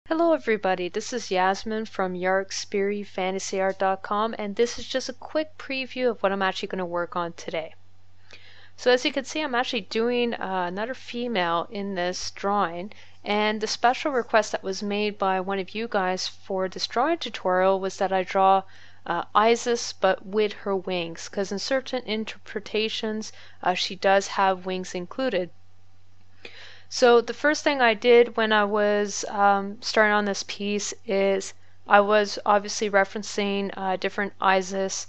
Hello everybody, this is Yasmin from Yarkspiri fantasyart.com, and this is just a quick preview of what I'm actually going to work on today. So as you can see, I'm actually doing another female in this drawing, and the special request that was made by one of you guys for this drawing tutorial was that I draw Isis but with her wings, because in certain interpretations she does have wings included. So the first thing I did when I was starting on this piece is I was obviously referencing different Isis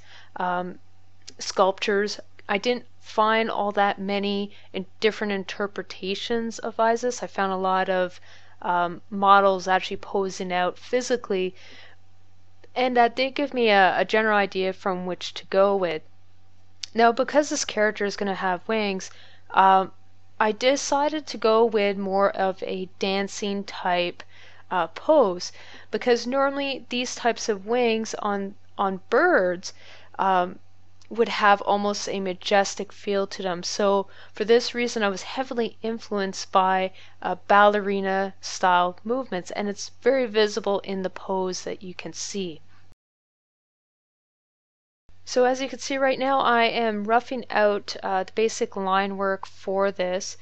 sculptures. I didn't find all that many different interpretations of Isis. I found a lot of models actually posing out physically, and that did give me a general idea from which to go with. Now, because this character is going to have wings, I decided to go with more of a dancing type pose, because normally these types of wings on birds would have almost a majestic feel to them. So for this reason, I was heavily influenced by ballerina style movements, and it's very visible in the pose that you can see. So as you can see right now, I am roughing out the basic line work for this.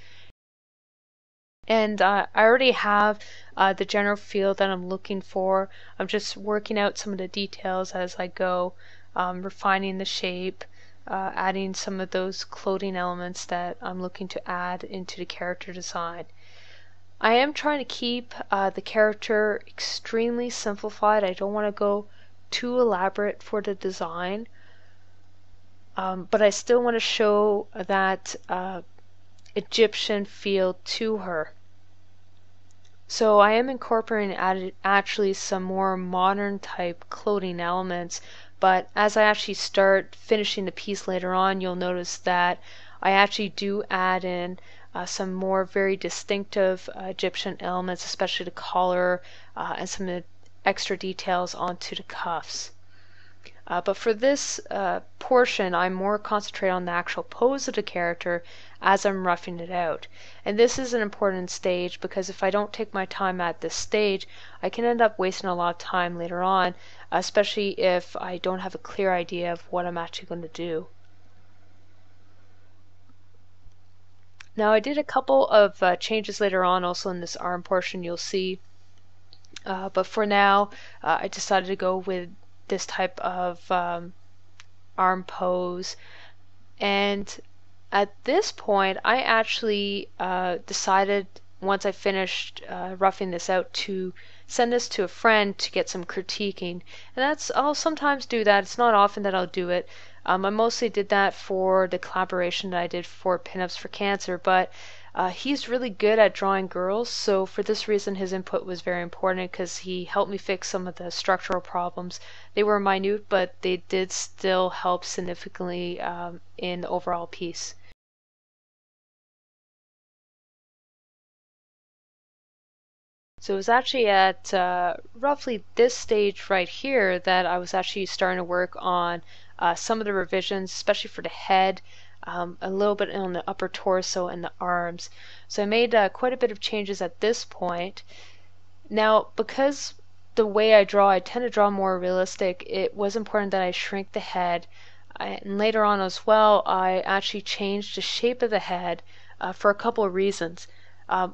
And I already have the general feel that I'm looking for. I'm just working out some of the details as I go, refining the shape, adding some of those clothing elements that I'm looking to add into the character design. I am trying to keep the character extremely simplified. I don't want to go too elaborate for the design. But I still want to show that Egyptian feel to her. So I am incorporating actually some more modern type clothing elements, but as I actually start finishing the piece later on, you'll notice that I actually do add in some more very distinctive Egyptian elements, especially the collar and some extra details onto the cuffs. But for this portion, I'm more concentrated on the actual pose of the character as I'm roughing it out. And this is an important stage, because if I don't take my time at this stage, I can end up wasting a lot of time later on, especially if I don't have a clear idea of what I'm actually going to do. Now I did a couple of changes later on also in this arm portion, you'll see. But for now, I decided to go with this type of arm pose, and at this point I actually decided, once I finished roughing this out, to send this to a friend to get some critiquing. And I'll sometimes do that. It's not often that I'll do it. I mostly did that for the collaboration that I did for Pinups for Cancer, but he's really good at drawing girls, so for this reason his input was very important, because he helped me fix some of the structural problems. They were minute, but they did still help significantly in the overall piece. So it was actually at roughly this stage right here that I was actually starting to work on some of the revisions, especially for the head, a little bit on the upper torso and the arms. So I made quite a bit of changes at this point. Now, because the way I draw, I tend to draw more realistic, it was important that I shrink the head. And later on as well, I actually changed the shape of the head for a couple of reasons.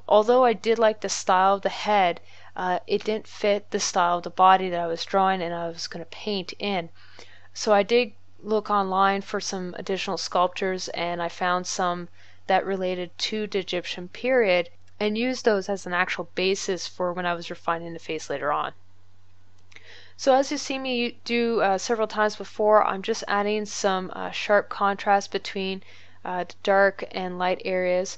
Although I did like the style of the head, it didn't fit the style of the body that I was drawing and I was going to paint in. So I did look online for some additional sculptures, and I found some that related to the Egyptian period and used those as an actual basis for when I was refining the face later on. So as you see me do several times before, I'm just adding some sharp contrast between the dark and light areas.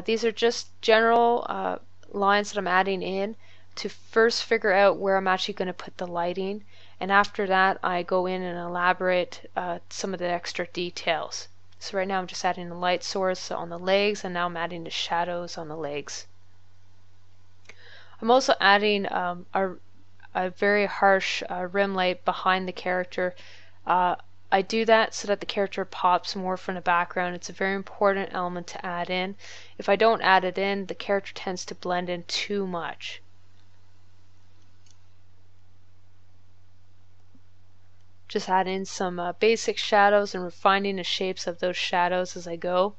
These are just general lines that I'm adding in to first figure out where I'm actually going to put the lighting, and after that I go in and elaborate some of the extra details. So right now I'm just adding the light source on the legs, and now I'm adding the shadows on the legs. I'm also adding a very harsh rim light behind the character. I do that so that the character pops more from the background. It's a very important element to add in. If I don't add it in, the character tends to blend in too much. Just add in some basic shadows and refining the shapes of those shadows as I go.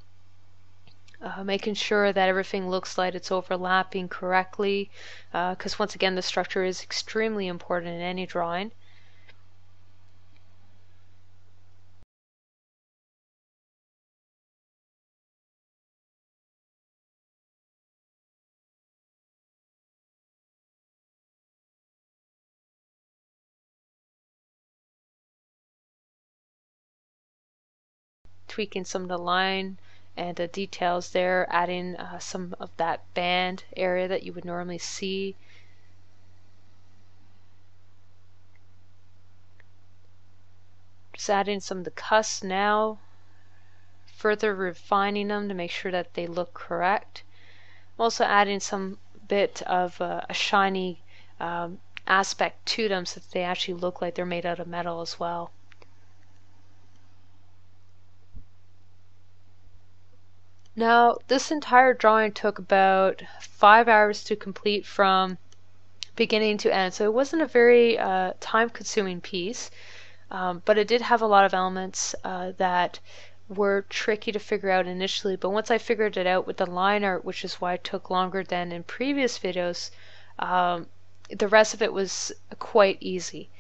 Making sure that everything looks like it's overlapping correctly, because once again the structure is extremely important in any drawing. Tweaking some of the line and the details there, adding some of that band area that you would normally see. Just adding some of the cusps now, further refining them to make sure that they look correct. I'm also adding some bit of a shiny aspect to them so that they actually look like they're made out of metal as well. Now, this entire drawing took about 5 hours to complete from beginning to end, so it wasn't a very time-consuming piece, but it did have a lot of elements that were tricky to figure out initially, but once I figured it out with the line art, which is why it took longer than in previous videos, the rest of it was quite easy.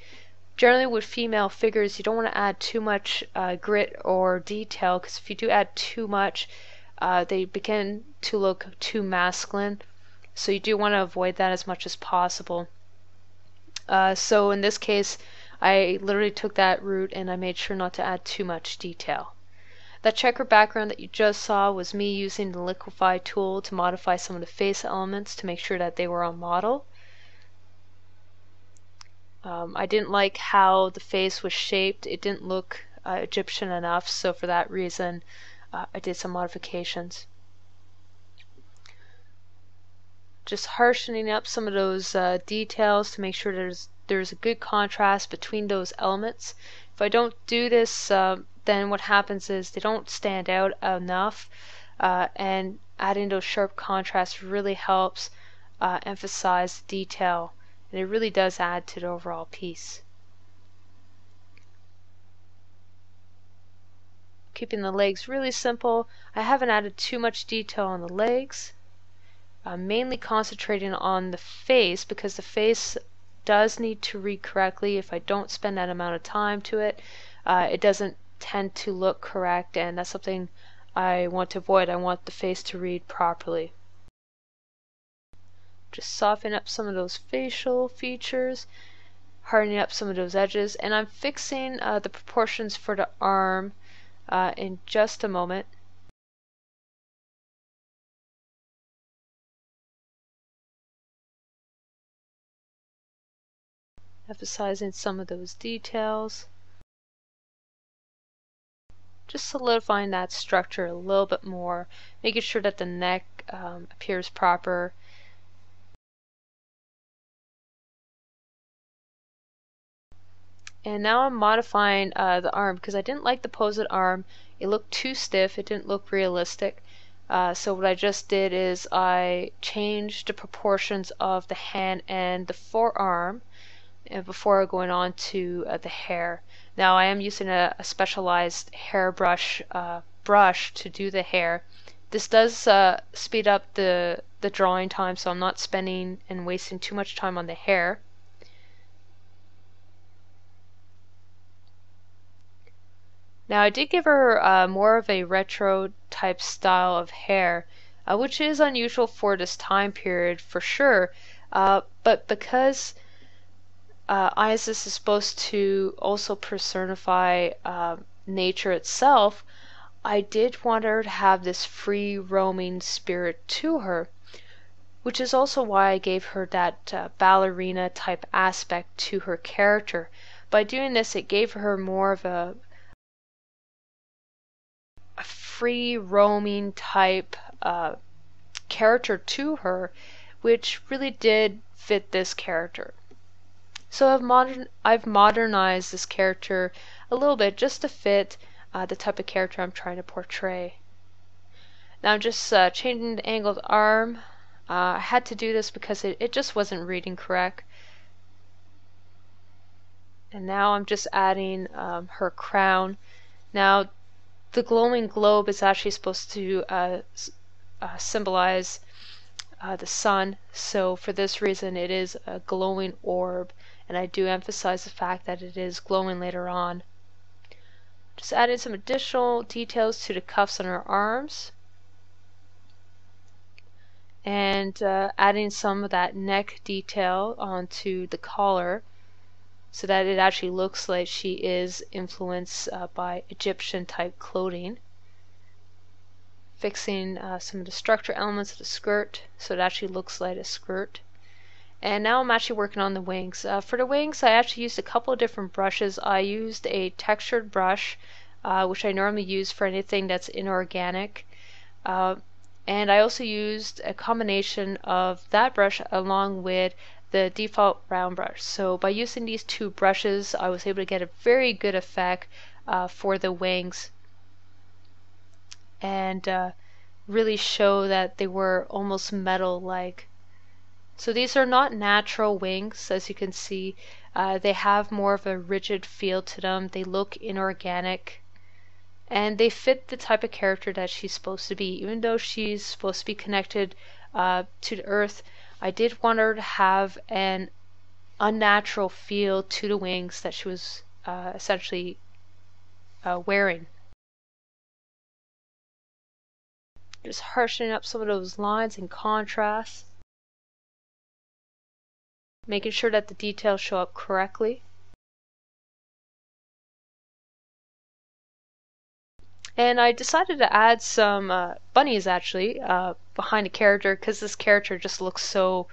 Generally with female figures, you don't want to add too much grit or detail, because if you do add too much, they begin to look too masculine, so you do want to avoid that as much as possible. So in this case, I literally took that route and I made sure not to add too much detail. That checker background that you just saw was me using the liquify tool to modify some of the face elements to make sure that they were on model. I didn't like how the face was shaped. It didn't look Egyptian enough, so for that reason I did some modifications. Just harshening up some of those details to make sure there's a good contrast between those elements. If I don't do this, then what happens is they don't stand out enough, and adding those sharp contrasts really helps emphasize the detail, and it really does add to the overall piece. Keeping the legs really simple. I haven't added too much detail on the legs. I'm mainly concentrating on the face because the face does need to read correctly. If I don't spend that amount of time to it, it doesn't tend to look correct, and that's something I want to avoid. I want the face to read properly. Just soften up some of those facial features, hardening up some of those edges, and I'm fixing the proportions for the arm in just a moment. Emphasizing some of those details. Just solidifying that structure a little bit more, making sure that the neck appears proper. And now I'm modifying the arm because I didn't like the pose of the arm. It looked too stiff, it didn't look realistic. So what I just did is I changed the proportions of the hand and the forearm before going on to the hair. Now I am using a specialized hairbrush brush to do the hair. This does speed up the drawing time, so I'm not spending and wasting too much time on the hair. Now I did give her more of a retro type style of hair, which is unusual for this time period for sure, but because Isis is supposed to also personify nature itself, I did want her to have this free roaming spirit to her, which is also why I gave her that ballerina type aspect to her character. By doing this, it gave her more of a free roaming type character to her, which really did fit this character. So I've modernized this character a little bit just to fit the type of character I'm trying to portray. Now I'm just changing the angled arm. I had to do this because it just wasn't reading correct. And now I'm just adding her crown. Now the glowing globe is actually supposed to symbolize the sun, so for this reason it is a glowing orb, and I do emphasize the fact that it is glowing later on. Just adding some additional details to the cuffs on her arms, and adding some of that neck detail onto the collar so that it actually looks like she is influenced by Egyptian type clothing. Fixing some of the structure elements of the skirt so it actually looks like a skirt. And now I'm actually working on the wings. For the wings, I actually used a couple of different brushes. I used a textured brush, which I normally use for anything that's inorganic. And I also used a combination of that brush along with the default round brush. So by using these two brushes, I was able to get a very good effect for the wings, and really show that they were almost metal-like. So these are not natural wings, as you can see. They have more of a rigid feel to them. They look inorganic, and they fit the type of character that she's supposed to be. Even though she's supposed to be connected to the earth, I did want her to have an unnatural feel to the wings that she was essentially wearing. Just harshening up some of those lines and contrasts, making sure that the details show up correctly. And I decided to add some bunnies actually behind the character because this character looks so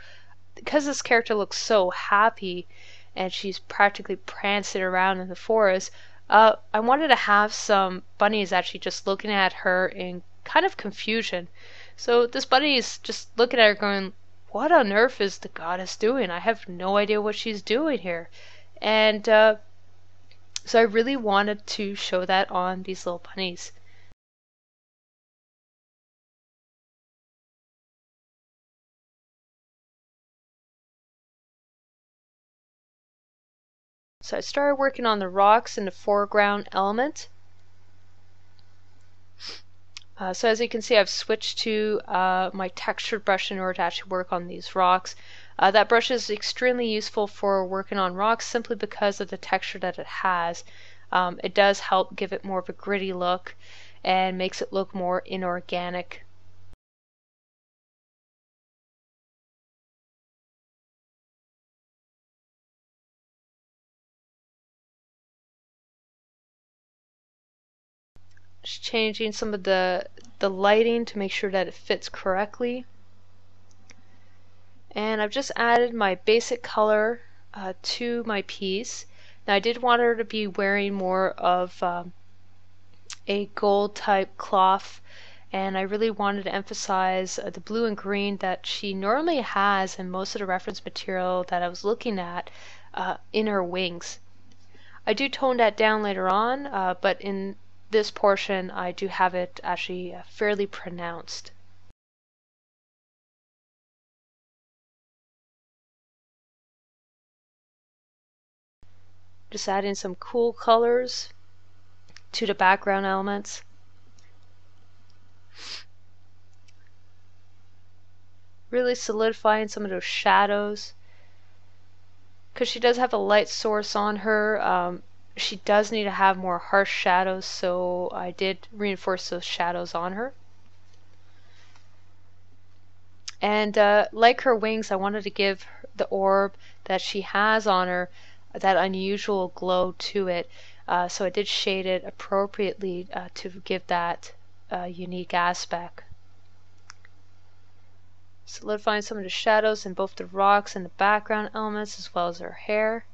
happy, and she's practically prancing around in the forest. I wanted to have some bunnies actually just looking at her in kind of confusion. So this bunny is just looking at her going, what on earth is the goddess doing? I have no idea what she's doing here. And so I really wanted to show that on these little bunnies. So I started working on the rocks in the foreground element. So as you can see, I've switched to my textured brush in order to actually work on these rocks. That brush is extremely useful for working on rocks simply because of the texture that it has. It does help give it more of a gritty look and makes it look more inorganic. Just changing some of the lighting to make sure that it fits correctly. And I've just added my basic color to my piece. Now I did want her to be wearing more of a gold type cloth, and I really wanted to emphasize the blue and green that she normally has in most of the reference material that I was looking at in her wings. I do tone that down later on, but in this portion I do have it actually fairly pronounced. Just adding some cool colors to the background elements. Really solidifying some of those shadows. Because she does have a light source on her, she does need to have more harsh shadows, so I did reinforce those shadows on her. And like her wings, I wanted to give the orb that she has on her that unusual glow to it. So I did shade it appropriately to give that unique aspect. Solidifying some of the shadows in both the rocks and the background elements as well as her hair.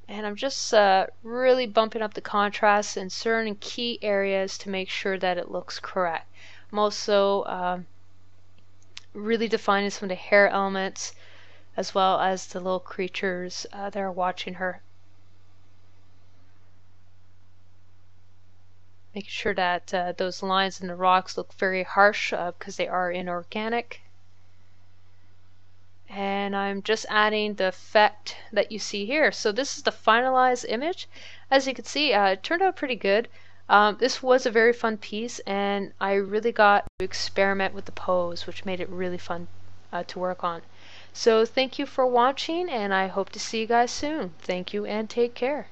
And I'm just really bumping up the contrast in certain key areas to make sure that it looks correct. I'm also really defining some of the hair elements as well as the little creatures that are watching her. Making sure that those lines in the rocks look very harsh because they are inorganic. and I'm just adding the effect that you see here. So this is the finalized image. As you can see, it turned out pretty good. This was a very fun piece, and I really got to experiment with the pose, which made it really fun to work on. So thank you for watching, and I hope to see you guys soon. Thank you and take care.